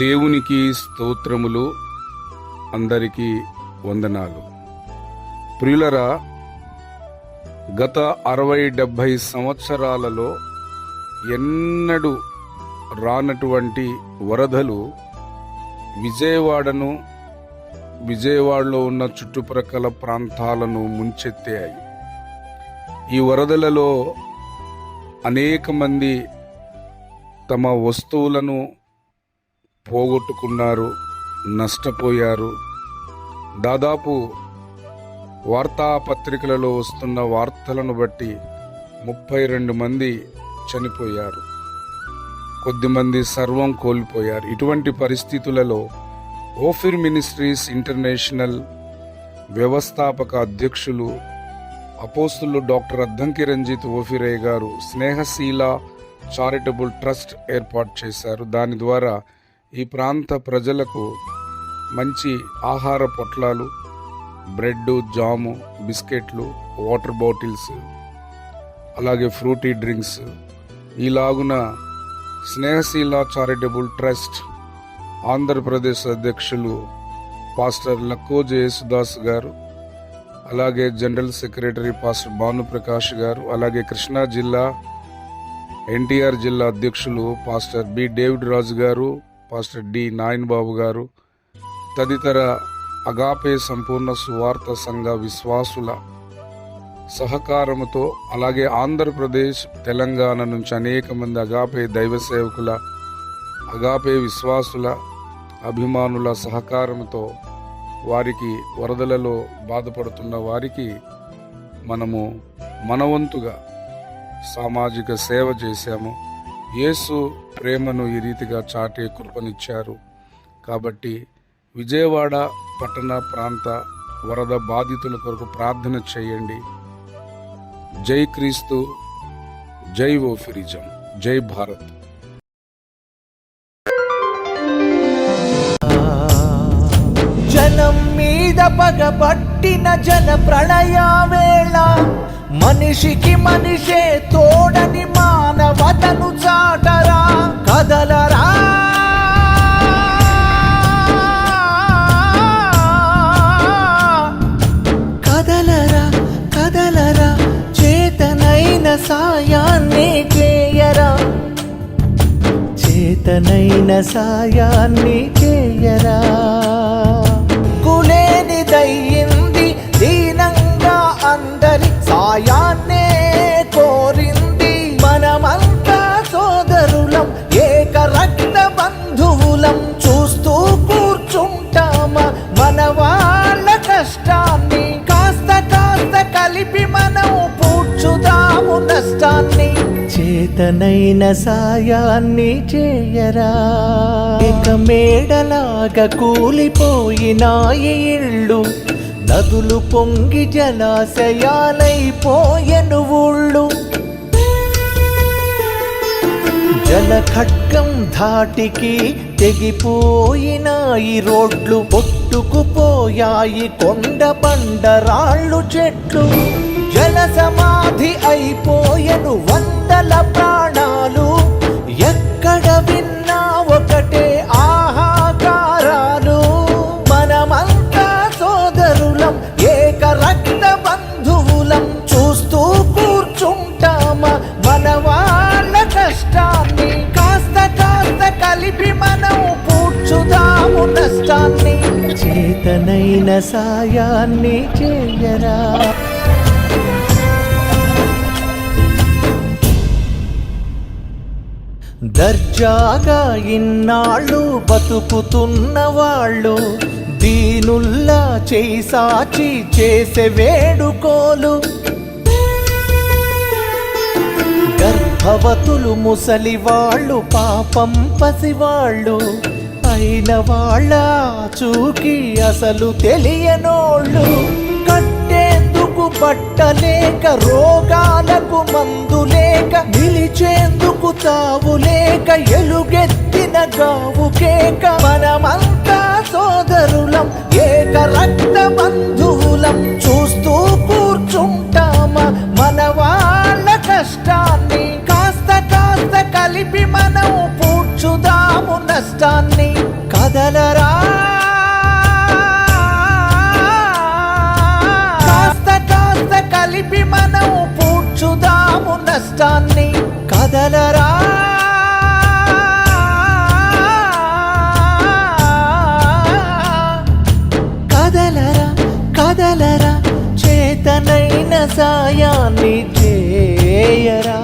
దేవునికి స్తోత్రములు. అందరికీ వందనాలు. ప్రియులరా, గత 60-70 సంవత్సరాలలో ఎన్నడూ రానటువంటి వరదలు విజయవాడలో ఉన్న చుట్టుప్రక్కల ప్రాంతాలను ముంచెత్తాయి. ఈ వరదలలో అనేక మంది తమ వస్తువులను పోగొట్టుకున్నారు, నష్టపోయారు. దాదాపు వార్తాపత్రికలలో వస్తున్న వార్తలను బట్టి 32 మంది చనిపోయారు, కొద్దిమంది సర్వం కోల్పోయారు. ఇటువంటి పరిస్థితులలో ఓఫిర్ మినిస్ట్రీస్ ఇంటర్నేషనల్ వ్యవస్థాపక అధ్యక్షులు అపోస్తులు డాక్టర్ అద్దంకి రంజిత్ ఓఫిరయ్య గారు స్నేహశీల చారిటబుల్ ట్రస్ట్ ఏర్పాటు చేశారు. దాని ద్వారా ఈ ప్రాంత ప్రజలకు మంచి ఆహార పొట్లాలు, బ్రెడ్, జాము, బిస్కెట్లు, వాటర్ బాటిల్స్, అలాగే ఫ్రూటీ డ్రింక్స్, ఈలాగున స్నేహశీల చారిటబుల్ ట్రస్ట్ ఆంధ్రప్రదేశ్ అధ్యక్షులు పాస్టర్ లక్కోజ యేసుదాస్ గారు, అలాగే జనరల్ సెక్రటరీ పాస్టర్ భానుప్రకాష్ గారు, అలాగే కృష్ణా జిల్లా ఎన్టీఆర్ జిల్లా అధ్యక్షులు పాస్టర్ బి డేవిడ్ రాజు గారు, పాస్టర్ డి నాయన్ బాబు గారు, తదితర అగాపే సంపూర్ణ సువార్త సంఘ విశ్వాసుల సహకారముతో, అలాగే ఆంధ్రప్రదేశ్, తెలంగాణ నుంచి అనేక మంది అగాపే దైవ సేవకుల, అగాపే విశ్వాసుల, అభిమానుల సహకారంతో వారికి, వరదలలో బాధపడుతున్న వారికి మనము మనవంతుగా సామాజిక సేవ చేశాము. యేసు ప్రేమను ఈ రీతిగా చాటే కృపనిచ్చారు. కాబట్టి విజయవాడ పట్టణ ప్రాంత వరద బాధితుల కొరకు ప్రార్థన చేయండి. జై క్రీస్తు, జై ఓఫిరిజం, జై భారత్. జనం మీద పగబట్టిన జన ప్రళయ వేళ, మనిషికి మనిషే తోడని మానవతను చాటరా, కదలరా కదలరా కదలరా, చేతనైన సాయాన్ని చేయరా, చేతనైన సాయాన్ని చేయరా. కులేని దయ్యింది దీనంగా అందరి సాయాన్నే కోరింది. మనమంతా సోదరులం, ఏక రక్త బంధువులం. చూస్తూ కూర్చుంటామా మన వాళ్ళ కష్టాన్ని? కాస్త కాస్త కలిపి మనం పూడ్చుదాము నష్టాన్ని. చేతనైన సాయాన్ని చేయరా. ఏక మేడలాగా కూలిపోయినాయి ఇళ్ళు, నదులు పొంగి జలాశయాలైపోయెను ఊళ్ళు. జల ఖడ్గం ధాటికి తెగిపోయినాయి రోడ్లు, కొట్టుకుపోయాయి కొండ బండరాళ్ళు చెట్లు. జల సమాధి అయిపోయెను వందల ప్రాణాలు, ఎక్కడ విన్నా ఒకటే ఆహాకారాలు. మనమంతా సోదరులం, ఏక రక్త బంధువులం. చూస్తూ కూర్చుంటామా మన వాళ్ళ కష్టాన్ని? కాస్త కాస్త కలిపి మనం పూడ్చుదాము నష్టాన్ని. చేతనైన సాయాన్ని చేయరా. దర్జాగా ఇన్నాళ్ళు బతుకుతున్న వాళ్ళు, దీనుల్లా చేయి సాచి చేసే వేడుకోలు. గర్భవతులు, ముసలి వాళ్ళు, పాపం పసివాళ్ళు, అయిన వాళ్ళ చూకి అసలు తెలియనోళ్ళు. కట్టేందుకు బట్టలేక, రోగాలకు మందులేక, నిలిచేందుకు తావులేక, ఎలుగెత్తిన గావుకేక. మనమంతా సోదరులం, ఏక రక్త బంధువులం. చూస్తూ కూర్చుంటామా మన వాళ్ళ కష్టాన్ని? కాస్త కాస్త కలిపి మనం పూడ్చుదాము నష్టాన్ని. కష్టాన్ని కదలరా కదలరా కదలరా చేతనైన సాయాన్ని చేయరా.